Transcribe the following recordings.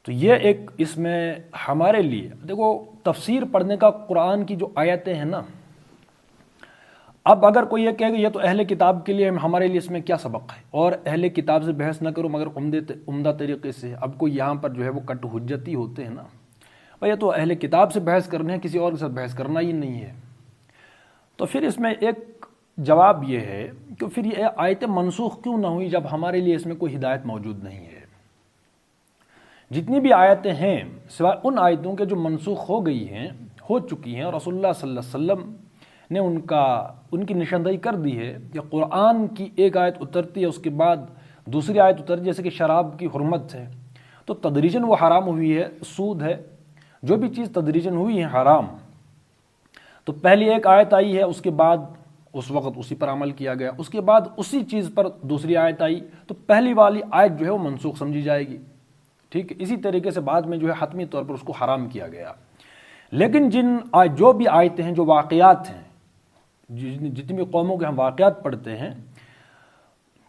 تو یہ ایک اس میں ہمارے لیے دیکھو تفسیر پڑھنے کا قرآن کی جو آیتیں ہیں نا، اب اگر کوئی یہ کہے کہ یہ تو اہل کتاب کے لیے، ہمارے لیے اس میں کیا سبق ہے، اور اہل کتاب سے بحث نہ کرو مگر عمدہ طریقے سے، اب کوئی یہاں پر جو ہے وہ کٹ حجتی ہوتے ہیں نا، بھائی یہ تو اہل کتاب سے بحث کرنے ہے، کسی اور کے ساتھ بحث کرنا ہی نہیں ہے۔ تو پھر اس میں ایک جواب یہ ہے کہ پھر یہ آیتیں منسوخ کیوں نہ ہوئی جب ہمارے لیے اس میں کوئی ہدایت موجود نہیں ہے۔ جتنی بھی آیتیں ہیں سوائے ان آیتوں کے جو منسوخ ہو چکی ہیں، اور رسول اللہ صلی اللہ علیہ وسلم نے ان کی نشاندہی کر دی ہے کہ قرآن کی ایک آیت اترتی ہے، اس کے بعد دوسری آیت اترتی ہے، جیسے کہ شراب کی حرمت ہے تو تدریجاً وہ حرام ہوئی ہے، سود ہے، جو بھی چیز تدریجاً ہوئی ہے حرام، تو پہلی ایک آیت آئی ہے، اس کے بعد اس وقت اسی پر عمل کیا گیا، اس کے بعد اسی چیز پر دوسری آیت آئی تو پہلی والی آیت جو ہے وہ منسوخ سمجھی جائے گی، ٹھیک ہے۔ اسی طریقے سے بعد میں جو ہے حتمی طور پر اس کو حرام کیا گیا۔ لیکن جو بھی آیتیں ہیں، جو واقعات ہیں، جتنی بھی قوموں کے ہم واقعات پڑھتے ہیں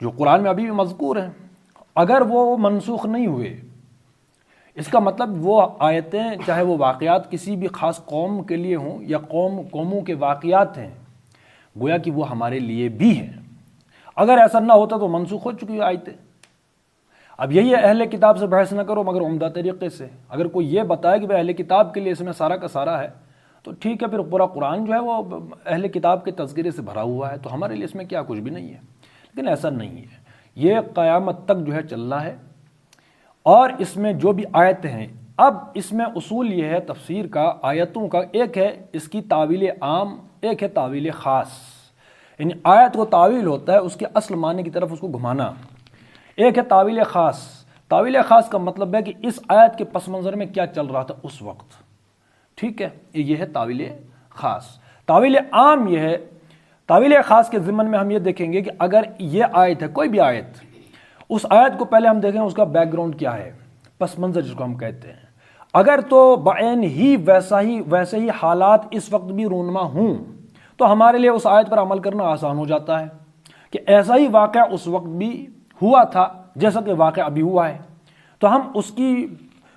جو قرآن میں ابھی بھی مذکور ہیں، اگر وہ منسوخ نہیں ہوئے، اس کا مطلب وہ آیتیں چاہے وہ واقعات کسی بھی خاص قوم کے لیے ہوں یا قوموں کے واقعات ہیں، گویا کہ وہ ہمارے لیے بھی ہیں۔ اگر ایسا نہ ہوتا تو منسوخ ہو چکی آیتیں۔ اب یہی ہے اہل کتاب سے بحث نہ کرو مگر عمدہ طریقے سے۔ اگر کوئی یہ بتائے کہ اہل کتاب کے لیے اس میں سارا کا سارا ہے تو ٹھیک ہے، پھر پورا قرآن جو ہے وہ اہل کتاب کے تذکرے سے بھرا ہوا ہے، تو ہمارے لیے اس میں کیا کچھ بھی نہیں ہے۔ لیکن ایسا نہیں ہے، یہ قیامت تک جو ہے چلنا ہے۔ اور اس میں جو بھی آیتیں ہیں، اب اس میں اصول یہ ہے تفسیر کا، آیتوں کا، ایک ہے اس کی تعویل عام، ایک ہے تعویل خاص۔ یعنی آیت کو تعویل ہوتا ہے اس کے اصل معنی کی طرف اس کو گھمانا، ایک ہے تعویل خاص۔ تعویل خاص کا مطلب ہے کہ اس آیت کے پس منظر میں کیا چل رہا تھا اس وقت، ٹھیک ہے، یہ ہے تعویل خاص۔ تعویل عام یہ ہے، تعویل خاص کے ضمن میں ہم یہ دیکھیں گے کہ اگر یہ آیت ہے، کوئی بھی آیت، اس آیت کو پہلے ہم دیکھیں اس کا بیک گراؤنڈ کیا ہے، پس منظر جس کو ہم کہتے ہیں۔ اگر تو بعین ہی ویسے ہی حالات اس وقت بھی رونما ہوں تو ہمارے لیے اس آیت پر عمل کرنا آسان ہو جاتا ہے کہ ایسا ہی واقعہ اس وقت بھی ہوا تھا جیسا کہ واقعہ ابھی ہوا ہے، تو ہم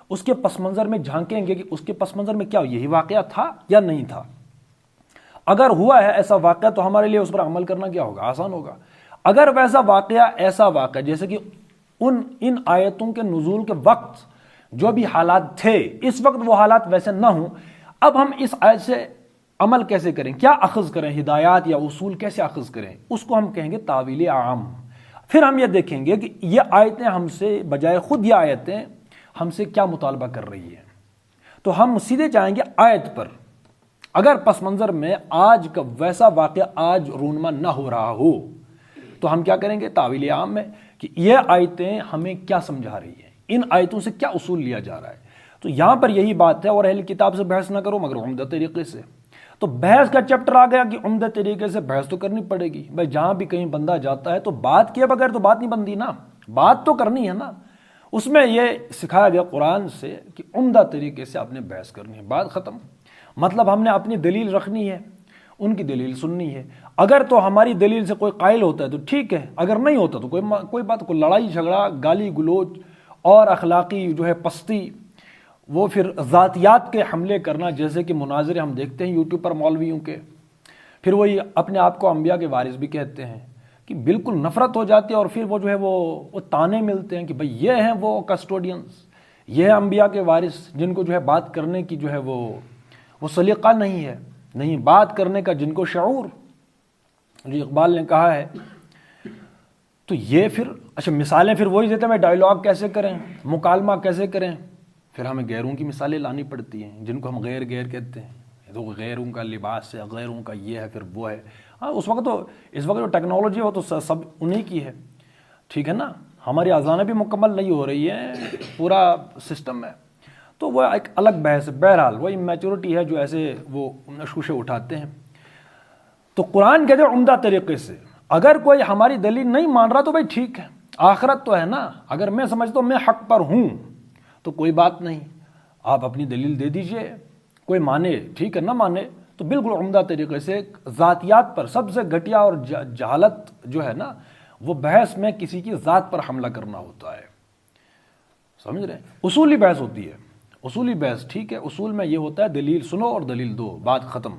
اس کے پس منظر میں جھانکیں گے کہ اس کے پس منظر میں کیا یہی واقعہ تھا یا نہیں تھا۔ اگر ہوا ہے ایسا واقعہ تو ہمارے لیے اس پر عمل کرنا کیا ہوگا، آسان ہوگا۔ اگر ایسا واقعہ جیسے کہ ان آیتوں کے نزول کے وقت جو بھی حالات تھے اس وقت وہ حالات ویسے نہ ہوں، اب ہم اس آیت سے عمل کیسے کریں، کیا اخذ کریں، ہدایات یا اصول کیسے اخذ کریں، اس کو ہم کہیں گے تعویل عام۔ پھر ہم یہ دیکھیں گے کہ یہ آیتیں ہم سے بجائے خود یہ آیتیں ہم سے کیا مطالبہ کر رہی ہیں، تو ہم سیدھے جائیں گے آیت پر۔ اگر پس منظر میں آج کا ویسا واقعہ آج رونما نہ ہو رہا ہو تو ہم کیا کریں گے تعویل عام میں کہ یہ آیتیں ہمیں کیا سمجھا رہی ہیں، ان آیتوں سے کیا اصول لیا جا رہا ہے۔ تو یہاں پر یہی بات ہے، اور اہل کتاب سے بحث نہ کرو مگر عمدہ طریقے سے۔ تو بحث کا چیپٹر آ گیا کہ عمدہ طریقے سے بحث تو کرنی پڑے گی بھائی، جہاں بھی کہیں بندہ جاتا ہے تو بات کیے بغیر تو بات نہیں بنتی نا، بات تو کرنی ہے نا۔ اس میں یہ سکھایا گیا قرآن سے کہ عمدہ طریقے سے آپ نے بحث کرنی ہے، بات ختم۔ مطلب ہم نے اپنی دلیل رکھنی ہے، ان کی دلیل سننی ہے۔ اگر تو ہماری دلیل سے کوئی قائل ہوتا ہے تو ٹھیک ہے، اگر نہیں ہوتا تو کوئی بات، کوئی لڑائی جھگڑا، گالی گلوچ اور اخلاقی جو ہے پستی، وہ پھر ذاتیات کے حملے کرنا، جیسے کہ مناظرے ہم دیکھتے ہیں یوٹیوب پر مولویوں کے، پھر وہی اپنے آپ کو انبیاء کے وارث بھی کہتے ہیں، کہ بالکل نفرت ہو جاتی ہے، اور پھر وہ جو ہے وہ تانے ملتے ہیں کہ بھئی یہ ہیں وہ کسٹوڈینز، یہ ہیں انبیاء کے وارث جن کو جو ہے بات کرنے کی جو ہے وہ سلیقہ نہیں ہے، نہیں بات کرنے کا جن کو شعور، جو اقبال نے کہا ہے۔ تو یہ پھر اچھا مثالیں پھر وہی دیتے ہیں، ڈائیلاگ کیسے کریں، مکالمہ کیسے کریں، پھر ہمیں غیروں کی مثالیں لانی پڑتی ہیں جن کو ہم غیر کہتے ہیں، تو غیروں کا لباس ہے، غیروں کا یہ ہے، پھر وہ ہے۔ ہاں اس وقت جو ٹیکنالوجی ہو تو سب انہی کی ہے، ٹھیک ہے نا، ہماری اذانیں بھی مکمل نہیں ہو رہی ہیں، پورا سسٹم ہے، تو وہ ایک الگ بحث ہے۔ بہرحال وہ میچورٹی ہے جو ایسے وہ نشوشے اٹھاتے ہیں۔ تو قرآن کہتے ہیں عمدہ طریقے سے، اگر کوئی ہماری دلیل نہیں مان رہا تو بھائی ٹھیک ہے، آخرت تو ہے نا، اگر میں سمجھتا ہوں میں حق پر ہوں تو کوئی بات نہیں، آپ اپنی دلیل دے دیجئے، کوئی مانے ٹھیک ہے، نہ مانے تو بالکل عمدہ طریقے سے ذاتیات پر، سب سے گھٹیا اور جہالت جو ہے نا، وہ بحث میں کسی کی ذات پر حملہ کرنا ہوتا ہے۔ سمجھ رہے ہیں؟ اصولی بحث ہوتی ہے، اصولی بحث ٹھیک ہے، اصول میں یہ ہوتا ہے دلیل سنو اور دلیل دو، بات ختم.